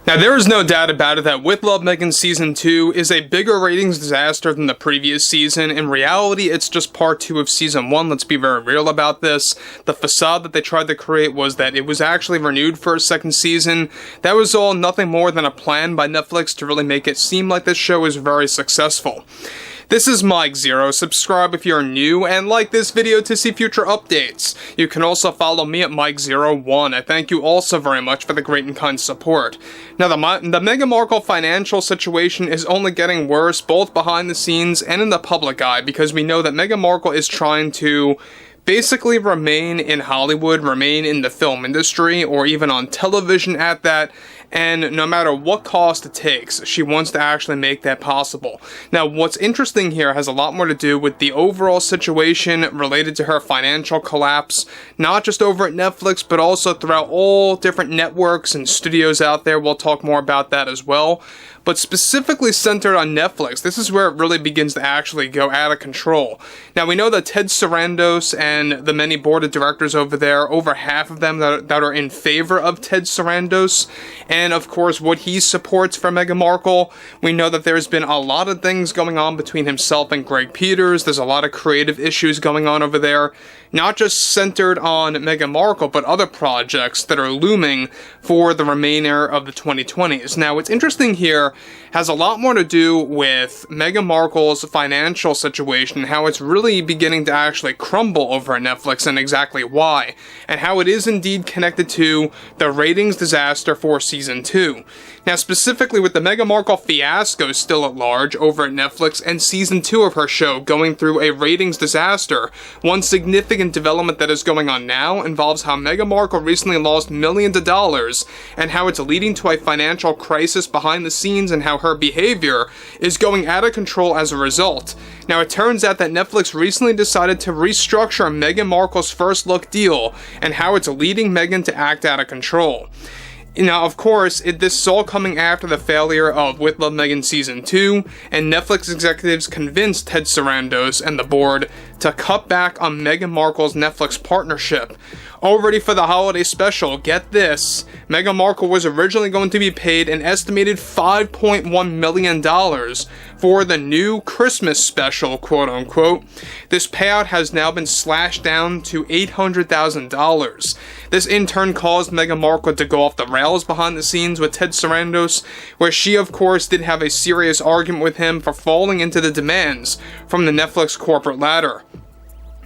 Now, there is no doubt about it that With Love, Meghan Season 2 is a bigger ratings disaster than the previous season. In reality, it's just part 2 of Season 1, let's be very real about this. The facade that they tried to create was that it was actually renewed for a second season. That was all nothing more than a plan by Netflix to really make it seem like this show is very successful. This is Mike Zero. Subscribe if you're new, and like this video to see future updates. You can also follow me at Mike01. I thank you also very much for the great and kind support. Now, the Meghan Markle financial situation is only getting worse, both behind the scenes and in the public eye, because we know that Meghan Markle is trying to basically remain in Hollywood, remain in the film industry, or even on television at that, and no matter what cost it takes, she wants to actually make that possible. Now, what's interesting here has a lot more to do with the overall situation related to her financial collapse, not just over at Netflix, but also throughout all different networks and studios out there. We'll talk more about that as well. But specifically centered on Netflix, this is where it really begins to actually go out of control. Now, we know that Ted Sarandos and the many board of directors over there, over half of them that are in favor of Ted Sarandos, and of course what he supports for Meghan Markle. We know that there's been a lot of things going on between himself and Greg Peters. There's a lot of creative issues going on over there, not just centered on Meghan Markle, but other projects that are looming for the remainder of the 2020s. Now, what's interesting here has a lot more to do with Meghan Markle's financial situation, how it's really beginning to actually crumble over at Netflix, and exactly why, and how it is indeed connected to the ratings disaster for Season 2. Now, specifically with the Meghan Markle fiasco still at large over at Netflix and Season 2 of her show going through a ratings disaster, one significant development that is going on now involves how Meghan Markle recently lost millions of dollars and how it's leading to a financial crisis behind the scenes and how her behavior is going out of control as a result. Now, it turns out that Netflix recently decided to restructure Meghan Markle's first look deal and how it's leading Meghan to act out of control. Now, of course, this is all coming after the failure of With Love, Meghan Season 2, and Netflix executives convinced Ted Sarandos and the board to cut back on Meghan Markle's Netflix partnership. Already for the holiday special, get this, Meghan Markle was originally going to be paid an estimated $5.1 million for the new Christmas special, quote-unquote. This payout has now been slashed down to $800,000. This in turn caused Meghan Markle to go off the rails behind the scenes with Ted Sarandos, where she, of course, did have a serious argument with him for falling into the demands from the Netflix corporate ladder.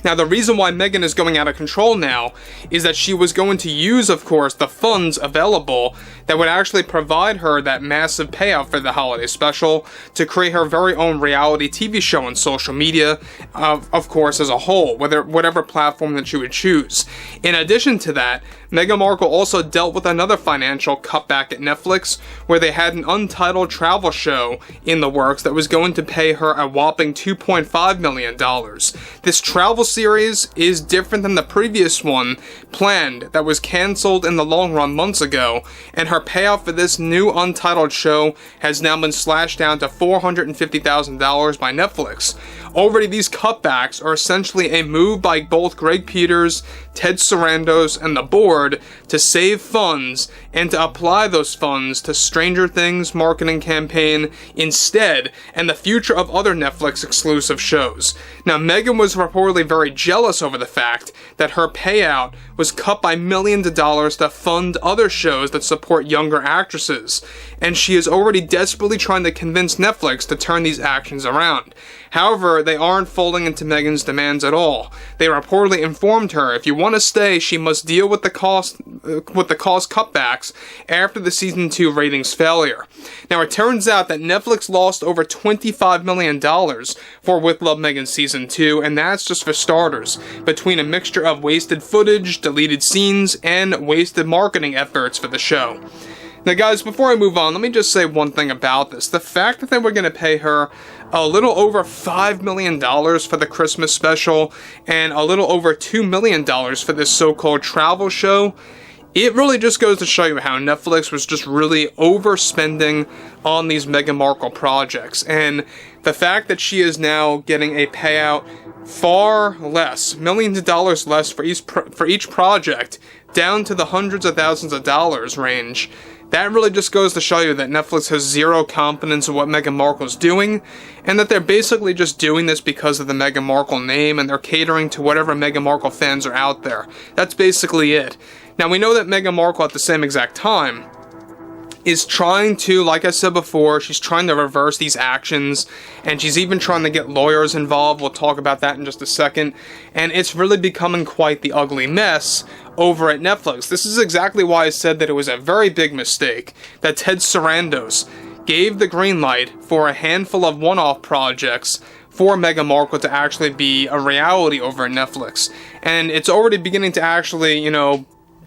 Now, the reason why Meghan is going out of control now is that she was going to use, of course, the funds available that would actually provide her that massive payout for the holiday special to create her very own reality TV show on social media, of course, as a whole, whatever platform that she would choose. In addition to that, Meghan Markle also dealt with another financial cutback at Netflix, where they had an untitled travel show in the works that was going to pay her a whopping $2.5 million. This travel series is different than the previous one planned that was cancelled in the long run months ago, and her payout for this new untitled show has now been slashed down to $450,000 by Netflix. Already, these cutbacks are essentially a move by both Greg Peters, Ted Sarandos, and the board to save funds and to apply those funds to Stranger Things marketing campaign instead, and the future of other Netflix exclusive shows. Now, Meghan was reportedly very jealous over the fact that her payout was cut by millions of dollars to fund other shows that support younger actresses, and she is already desperately trying to convince Netflix to turn these actions around. However, they aren't folding into Meghan's demands at all. They reportedly informed her if you want to stay, she must deal with the cost cutbacks after the Season 2 ratings failure. Now, it turns out that Netflix lost over $25 million for With Love, Meghan Season 2, and that's just for starters, between a mixture of wasted footage, deleted scenes, and wasted marketing efforts for the show. Now, guys, before I move on, let me just say one thing about this. The fact that they were going to pay her a little over $5 million for the Christmas special and a little over $2 million for this so-called travel show, it really just goes to show you how Netflix was just really overspending on these Meghan Markle projects. And the fact that she is now getting a payout far less, millions of dollars less for each project, down to the hundreds of thousands of dollars range, That really just goes to show you that Netflix has zero confidence in what Meghan Markle's doing, and that they're basically just doing this because of the Meghan Markle name, and they're catering to whatever Meghan Markle fans are out there. That's basically it. Now, we know that Meghan Markle at the same exact time is trying to, like I said before, she's trying to reverse these actions, and she's even trying to get lawyers involved. We'll talk about that in just a second. And it's really becoming quite the ugly mess over at Netflix. This is exactly why I said that it was a very big mistake that Ted Sarandos gave the green light for a handful of one-off projects for Meghan Markle to actually be a reality over at Netflix. And it's already beginning to actually,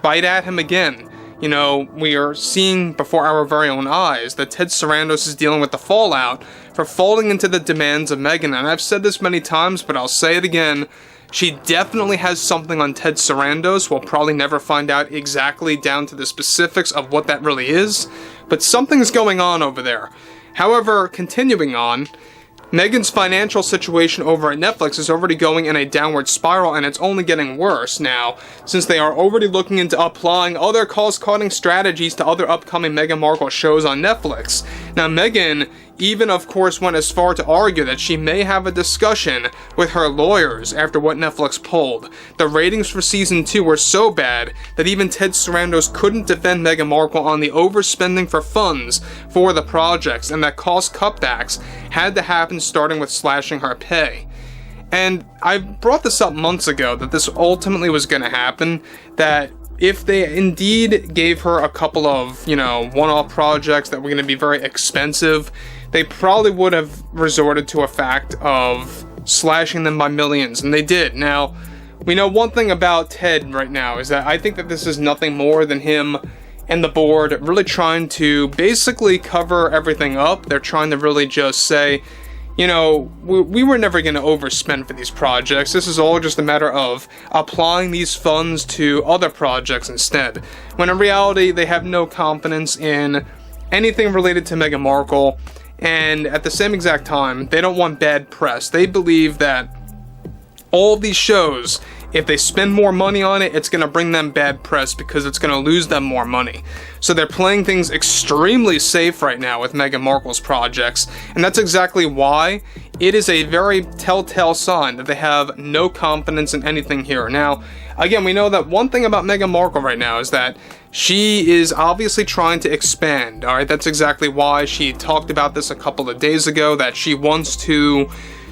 bite at him again. We are seeing before our very own eyes that Ted Sarandos is dealing with the fallout for falling into the demands of Meghan. And I've said this many times, but I'll say it again. She definitely has something on Ted Sarandos. We'll probably never find out exactly down to the specifics of what that really is, but something's going on over there. However, continuing on, Meghan's financial situation over at Netflix is already going in a downward spiral, and it's only getting worse now, since they are already looking into applying other cost-cutting strategies to other upcoming Meghan Markle shows on Netflix. Now, Meghan even, of course, went as far to argue that she may have a discussion with her lawyers after what Netflix pulled. The ratings for season 2 were so bad that even Ted Sarandos couldn't defend Meghan Markle on the overspending for funds for the projects, and that cost cutbacks had to happen starting with slashing her pay. And I brought this up months ago that this ultimately was going to happen, that if they indeed gave her a couple of, one-off projects that were going to be very expensive, they probably would have resorted to a fact of slashing them by millions, and they did. Now, we know one thing about Ted right now is that I think that this is nothing more than him and the board really trying to basically cover everything up. They're trying to really just say, we were never going to overspend for these projects. This is all just a matter of applying these funds to other projects instead. When in reality, they have no confidence in anything related to Meghan Markle, and at the same exact time, they don't want bad press. They believe that all of these shows, if they spend more money on it, it's going to bring them bad press because it's going to lose them more money. So they're playing things extremely safe right now with Meghan Markle's projects, and that's exactly why it is a very telltale sign that they have no confidence in anything here. Now, again, we know that one thing about Meghan Markle right now is that she is obviously trying to expand, alright? That's exactly why she talked about this a couple of days ago, that she wants to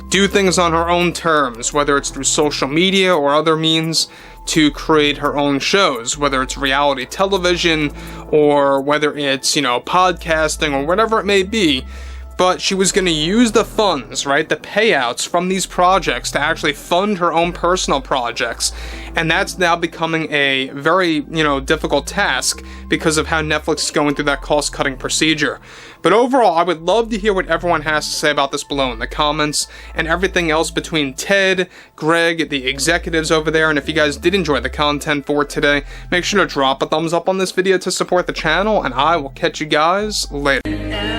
do things on her own terms, whether it's through social media or other means, to create her own shows, whether it's reality television or whether it's, podcasting or whatever it may be. But she was going to use the funds, right, the payouts from these projects to actually fund her own personal projects. And that's now becoming a very, difficult task because of how Netflix is going through that cost-cutting procedure. But overall, I would love to hear what everyone has to say about this below in the comments, and everything else between Ted, Greg, the executives over there. And if you guys did enjoy the content for today, make sure to drop a thumbs up on this video to support the channel, and I will catch you guys later.